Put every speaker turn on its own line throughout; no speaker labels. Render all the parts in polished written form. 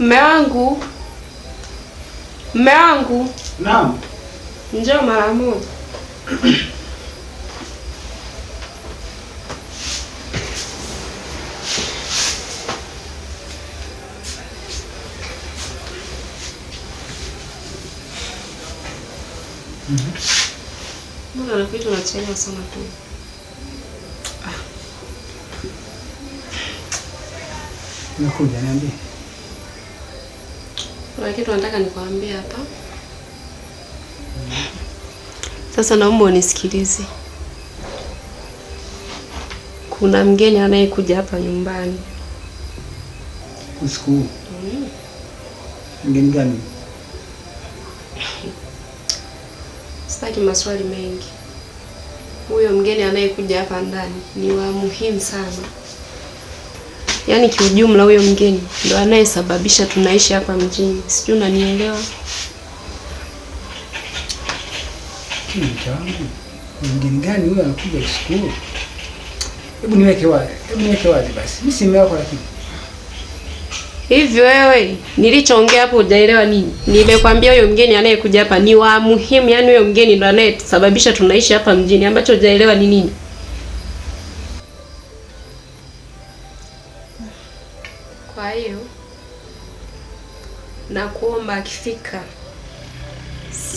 Mume wangu. Mume wangu.
Naam.
Njoo mara moja. Mbona nakuita unachelewa sana tu?
Nakuja, niambie.
Kuna kitu nataka nikwambie hapa. Sasa naomba unisikilize. Kuna mgeni anayekuja hapa nyumbani.
Usiku. Mgeni gani?
Sitaki maswali mengi. Huyo mgeni anayekuja hapa ndani ni wa muhimu sana. Yaani kiujumla huyo mgeni ndo anayesababisha tunaishi hapa mjini. Sijui unanielewa?
Mtaangu. Mgeni gani huyo anakuja usiku? Hebu niweke wazi basi. Mimi si mume wako lakini.
Hivi wewe nilichoongea hapo hujaelewa nini? Nimekwambia huyo mgeni anayekuja hapa ni wa muhimu, yaani huyo mgeni ndo anayesababisha tunaishi hapa mjini. Ambacho hujaelewa ni nini? Kwa hiyo nakuomba akifika,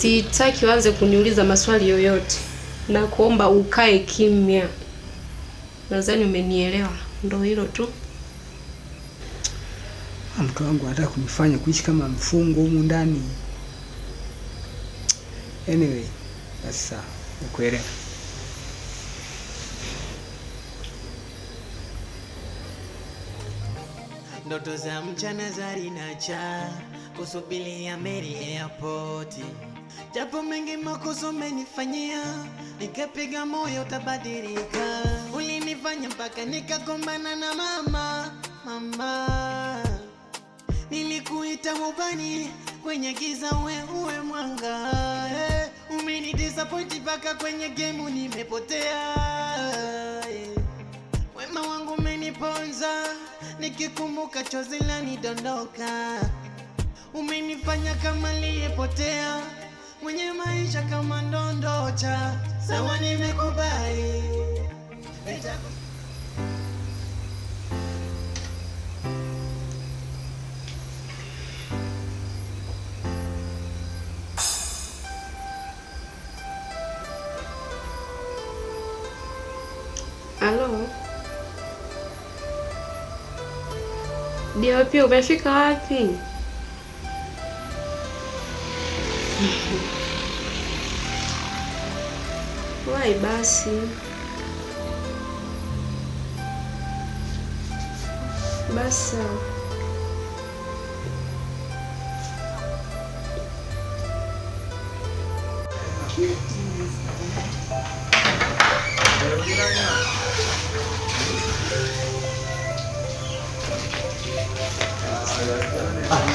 sitaki uanze kuniuliza maswali yoyote. Nakuomba ukae kimya. Nadhani umenielewa. Ndio hilo tu.
Mke wangu anataka kunifanya kuishi kama mfungo humu ndani. Anyway, sasa ukuelewa.
Ndoto za mchana zalinacha kusubiria Mary airport, japo mengi makosa umenifanyia, nikapiga moyo utabadilika. Ulinifanya mpaka nikagombana na mama. Nilikuita mubani kwenye giza, uwe mwanga. Umeni disappoint mpaka kwenye game nimepotea. Wema wangu umeniponza, nikikumbuka chozi lanidondoka. Umenifanya kama niliyepotea, mwenye maisha kama ndondocha. Sawa, nimekubali.
Halo. DOP umefika wapi? Wai basi. Basi.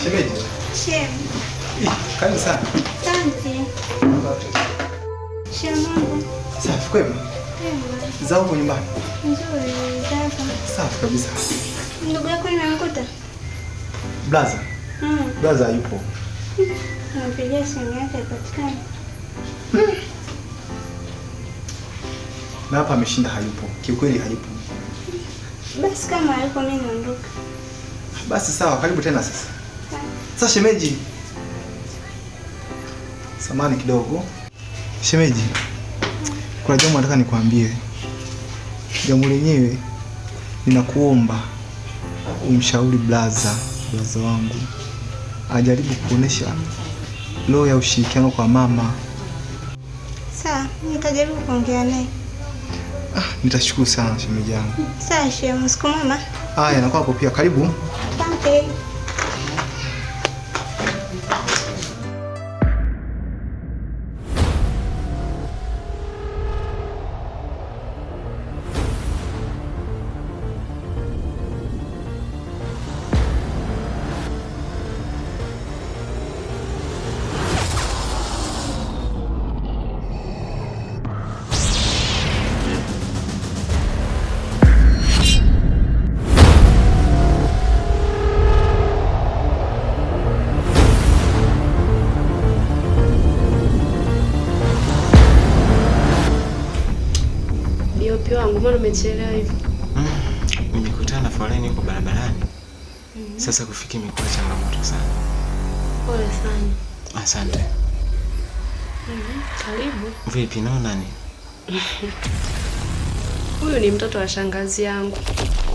Shemeji.
Shem.
Karibu sana.
Asante. Shem.
Safi kwema?
Kwema.
Za huko nyumbani?
Nzuri, sasa.
Safi kabisa.
Ndugu yako nimemkuta?
Blaza. Blaza yupo.
Napigia simu yake hapatikani.
Na hapa ameshinda hayupo. Kiukweli hayupo.
Basi kama hayupo mimi naondoka.
Basi sawa, karibu tena sasa. Sasa shemeji. Samahani kidogo. Shemeji. Kuna jambo nataka nikwambie. Jambo lenyewe ninakuomba umshauri blaza wangu ajaribu kuonesha roho ya ushirikiano kwa mama.
Sawa, nitajaribu kuongea naye.
Nitashukuru sana shemeji yangu.
Sawa, Shem, siku mama.
Haya, na kwako pia karibu.
Asante.
Mke wangu, mbona umechelewa hivi?
Nimekutana na foleni huko barabarani. Sasa kufika imekuwa changamoto sana.
Pole sana.
Asante.
Karibu.
Vipi na nani?
Huyu ni mtoto wa shangazi yangu.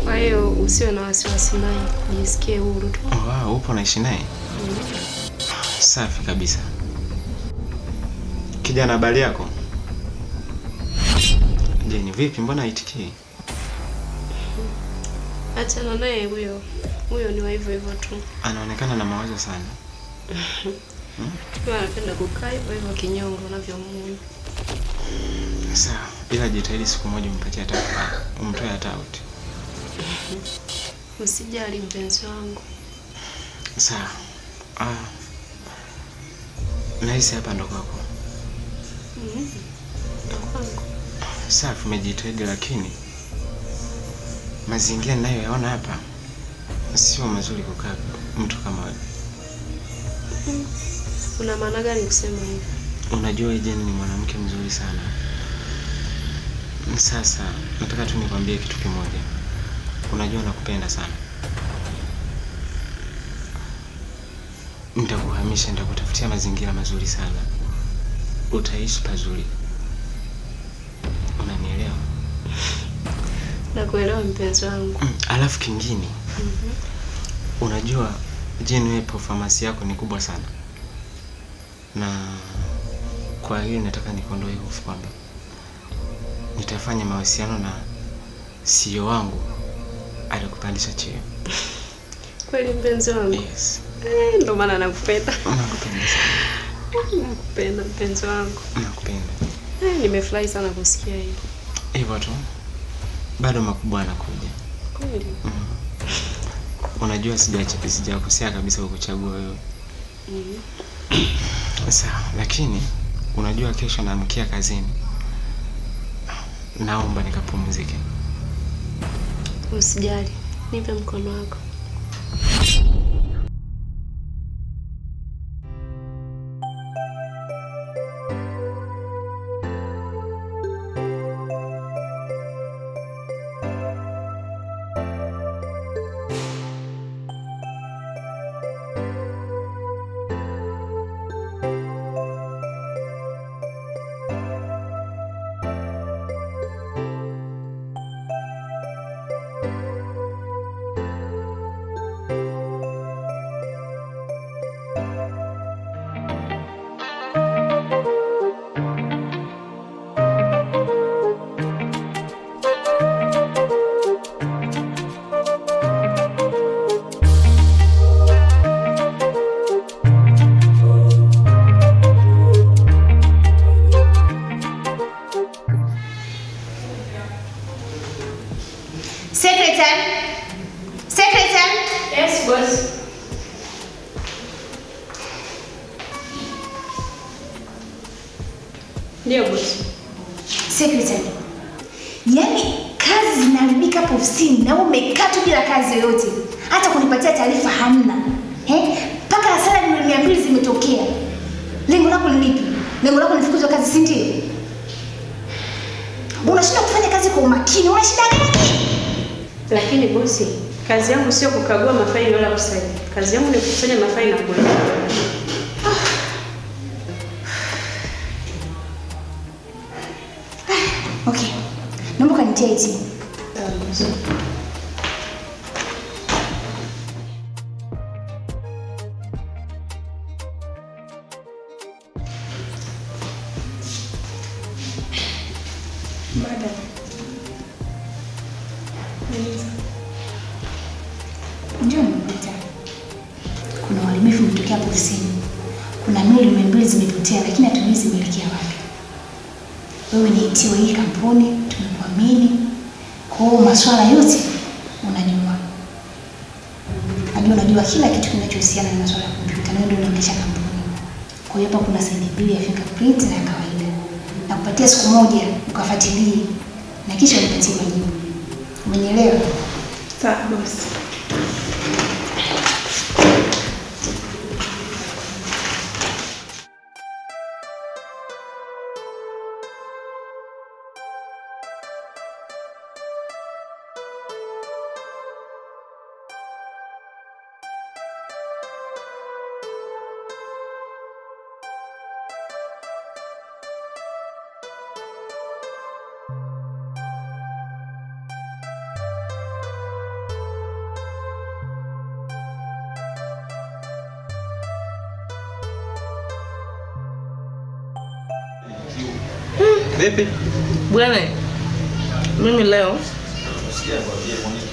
Kwa hiyo usiwe na wasiwasi naye. Jisikie huru tu.
Wow, upo naishi naye? Safi kabisa. Kijana, habari yako? Jeni, vipi mbona haitikii?
Achana naye huyo. Huyo ni wa hivyo hivyo tu.
Anaonekana na mawazo sana.
Huyo anapenda kukaa hivyo hivyo kinyongo unavyomuona.
Sawa, ila jitahidi siku moja umpatie hata umtoe hata out.
Usijali mpenzi wangu.
Sawa. Nahisi hapa ndo kwako.
Kwangu.
Safi, umejitahidi lakini mazingira ninayoyaona hapa sio mazuri kukaa mtu kama wewe.
Una maana gani kusema hivyo?
Unajua Jeni ni mwanamke mzuri sana. Sasa nataka tu nikwambie kitu kimoja. Unajua nakupenda sana. Nitakuhamisha, nitakutafutia mazingira mazuri sana. Utaishi pazuri. Unanielewa?
Nakuelewa mpenzi wangu.
Alafu kingine. Unajua Jeni, wewe performance yako ni kubwa sana. Na kwa hiyo nataka nikondoe hofu kwamba nitafanya mawasiliano na CEO wangu atakupandisha cheo.
Kweli mpenzi wangu?
Yes.
Ndio maana nakupenda.
Nakupenda sana.
Nakupenda mpenzi wangu.
Nakupenda.
Nimefurahi sana kusikia hilo.
Hivyo tu. Bado makubwa yanakuja.
Kweli?
Unajua sijakosea kabisa kukuchagua wewe. Sawa, lakini unajua kesho naamkia kazini. Naomba nikapumzike.
Usijali. Nipe mkono wako.
Secretary.
Yes, boss. Ndio boss.
Secretary. Yaani kazi zinaharibika hapo ofisini na umekaa tu bila kazi yoyote. Hata kunipatia taarifa hamna. Mpaka hasara milioni 200 zimetokea. Lengo lako ni lipi? Lengo lako ni kufukuzwa kazi, si ndio? Unashinda kufanya kazi kwa umakini. Una shida gani?
Lakini bosi, kazi yangu sio kukagua mafaili wala kusaini. Kazi yangu ni kukusanya mafaili na kuleta.
Okay. Naomba kanitie hizi.
Baada.
Njoo nikuita. Kuna uharibifu umetokea hapo ofisini. Kuna milioni 200 zimepotea, lakini hatujui zimeelekea wapi. Wewe ni IT wa hii kampuni, tumekuamini. Kwa hiyo masuala yote unajua. Unajua kila kitu kinachohusiana na masuala ya kompyuta, na wewe ndio unaendesha kampuni. Kwa hiyo hapa kuna signature ya fingerprint na kawaida. Na kupatia siku moja ukafuatilie na kisha unipatie majibu. Umenielewa?
Sawa boss.
Vipi?
Bwana, mimi leo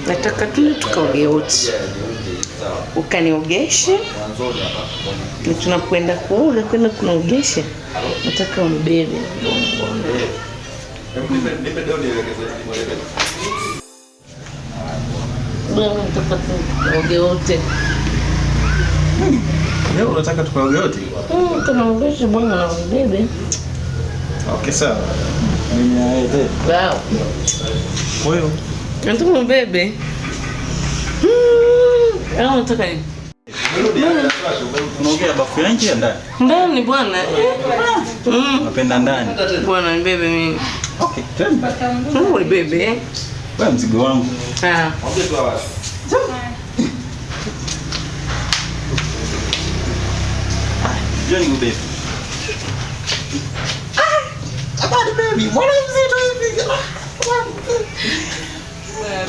nataka tukaoge wote. Ukaniogeshe. Na tunapoenda kuoga kwenda kunaogesha. Nataka unibebe. Bwana, nataka tukaoge wote.
Leo unataka tukaoge wote?
Tunaogesha bwana na unibebe.
Okay, sawa. Mimi naende.
Wow.
Wewe
nataka unibebe. Nataka nini?
Unaongea bafu ya nje ndani?
Ndani bwana.
Napenda ndani.
Bwana nibebe mimi.
Okay, twende.
Nibebe.
Wewe mzigo wangu.
Ongea tu hawa.
Johnny go baby. Abadi baby, mbona mzito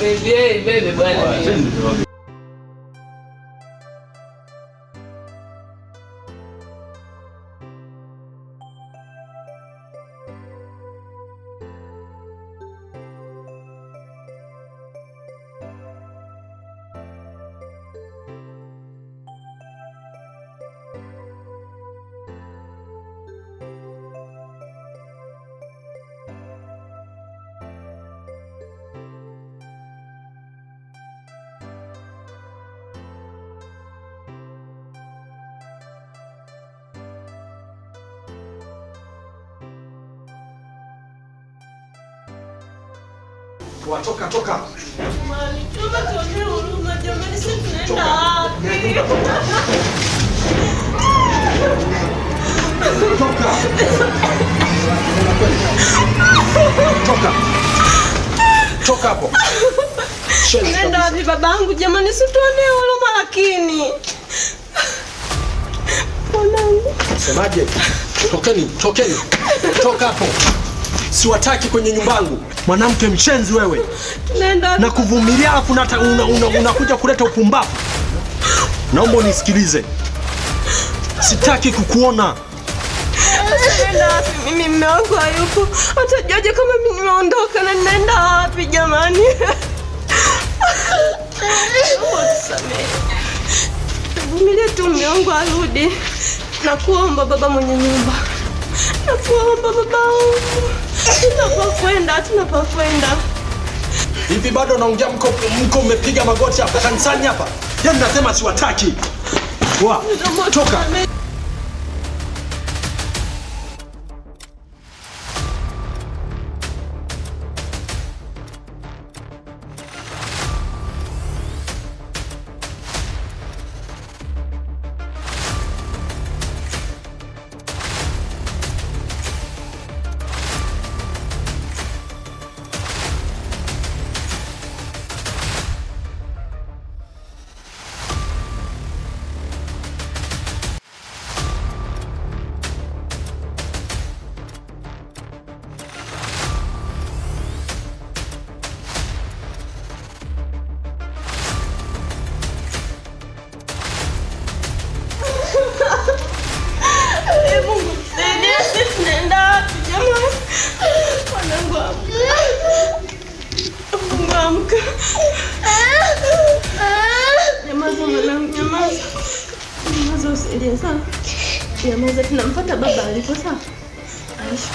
hivi?
Baby bwana.
Toka.
Mali, tuombe tuonee huruma jamani, sisi tunaenda wapi?
Toka hapo.
Nenda wapi babangu jamani, sisi tuonee huruma lakini. Mwanangu.
Semaje? Tokeni. Toka hapo. Siwataki kwenye nyumbangu. Mwanamke mchenzi wewe.
Nenda
na kuvumilia afu unakuja kuleta upumbavu. Naomba unisikilize. Sitaki kukuona.
Nenda wapi? Mimi mume wangu hayupo. Atajuaje kama mimi nimeondoka na ninaenda wapi jamani? Vumilia tu mume wangu arudi. Nakuomba baba mwenye nyumba. Nakuomba babangu. Tunapokwenda.
Hivi bado naongea mko mmepiga magoti hapa kanisani hapa? Yaani nasema siwataki. Toka.
Nyamaza, tunampata baba alipo sawa. Aisha.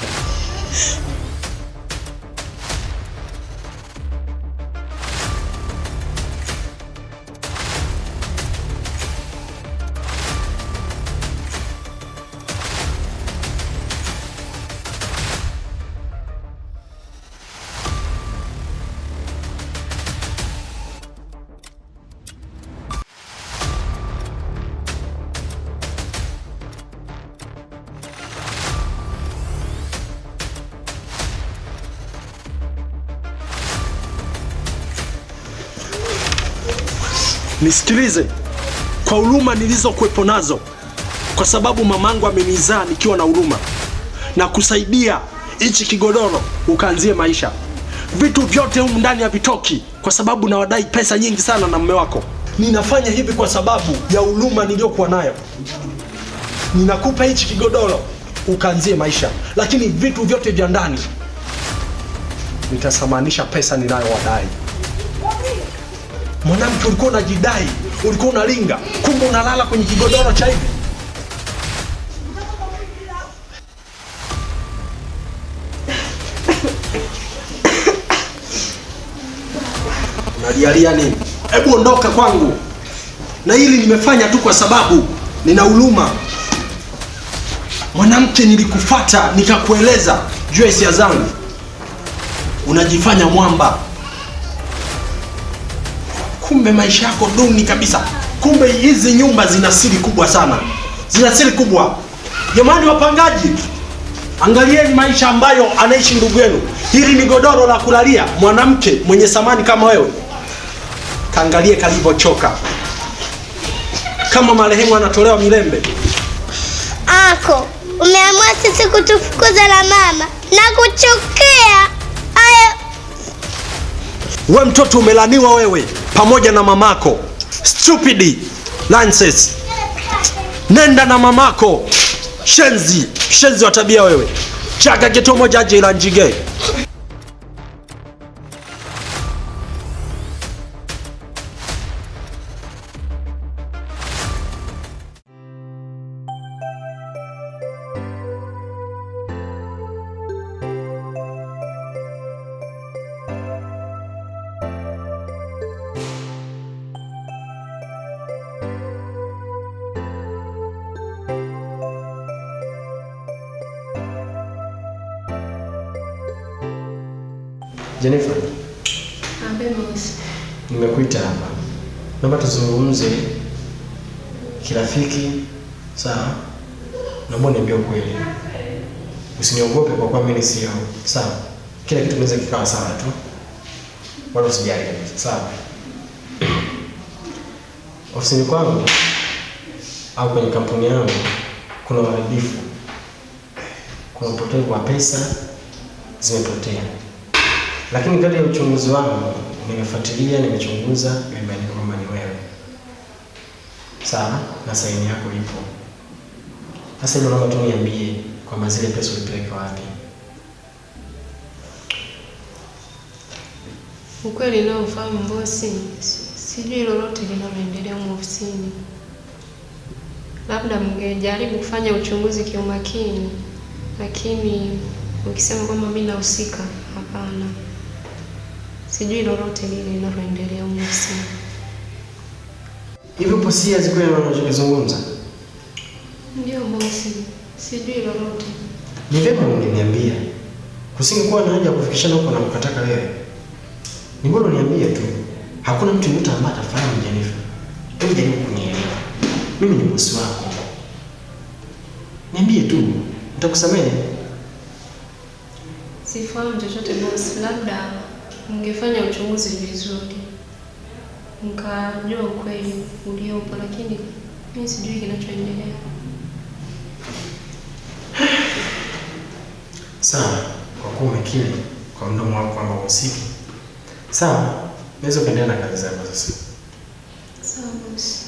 Nisikilize kwa huruma nilizokuwepo nazo, kwa sababu mamangu amenizaa nikiwa na huruma na kusaidia hichi kigodoro ukaanzie maisha. Vitu vyote humu ndani havitoki kwa sababu nawadai pesa nyingi sana na mume wako. Ninafanya hivi kwa sababu ya huruma niliyokuwa nayo. Ninakupa hichi kigodoro ukaanzie maisha, lakini vitu vyote vya ndani nitasamanisha pesa ninayowadai. Mwanamke, ulikuwa unajidai, ulikuwa unalinga, kumbe unalala kwenye kigodoro cha hivi. Unalialia nini? Hebu ondoka kwangu. Na hili nimefanya tu kwa sababu nina huruma. Mwanamke, nilikufuata nikakueleza juu ya hisia zangu. Unajifanya mwamba. Kumbe maisha yako duni kabisa. Kumbe hizi nyumba zina siri kubwa sana. Zina siri kubwa. Jamani wapangaji, angalieni maisha ambayo anaishi ndugu yenu. Hili ni godoro la kulalia. Mwanamke mwenye samani kama wewe, kaangalie kalivyochoka. Kama marehemu anatolewa milembe.
Ako, umeamua sisi kutufukuza na mama na kuchukia.
We mtoto umelaniwa wewe pamoja na mamako. Stupid nonsense. Nenda na mamako. Shenzi wa tabia wewe. Chaka geto moja aje ila njige.
Jennifer,
Boss.
nimekuita hapa. Naomba tuzungumze kirafiki, sawa? Naomba niambie ukweli. Usiniogope kwa kuwa mimi sio, sawa? Kila kitu kinaweza kikawa sawa tu. Wala usijali kabisa, sawa? Ofisini kwangu au kwenye kampuni yangu kuna uharibifu. Kuna upotevu wa pesa zimepotea. Lakini kadri ya uchunguzi wangu, nimefuatilia, nimechunguza, nimebaini kwamba ni wewe. Sawa? Na saini yako ipo. Sasa hilo naomba tu niambie kwamba zile pesa ulipeleka wapi?
Ukweli nao ufahamu bosi, sijui lolote linaloendelea huko ofisini. Labda mngejaribu kufanya uchunguzi kiumakini, lakini ukisema kwamba mimi nahusika, hapana. Sijui lolote lile linaloendelea huko ofisini.
Hivi upo serious kweli unachozungumza?
Ndio bosi, sijui lolote.
Ni vyema ungeniambia. Kusingekuwa na haja ya kufikishana huko na kukataka wewe. Ni bora uniambie tu. Hakuna mtu yote ambaye atafahamu Jennifer. Hebu jaribu kunielewa. Mimi ni bosi wako. Niambie tu, nitakusamehe.
Sifahamu chochote bosi, labda mngefanya uchunguzi vizuri, mkajua ukweli uliopo, lakini mimi sijui kinachoendelea.
Sawa, kwa kuwa umekiri kwa mdomo wako kwamba usiki. Sawa, naweza kuendelea na kazi zako sasa.
Sawa bosi.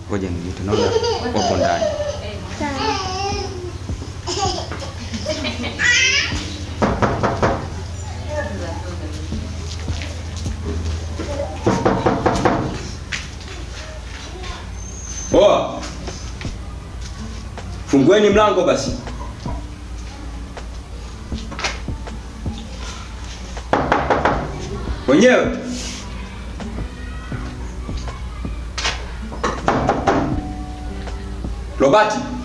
Ngoja nijute, naona wapo ndani.
Poa. Fungueni mlango basi. Wenyewe. Robati.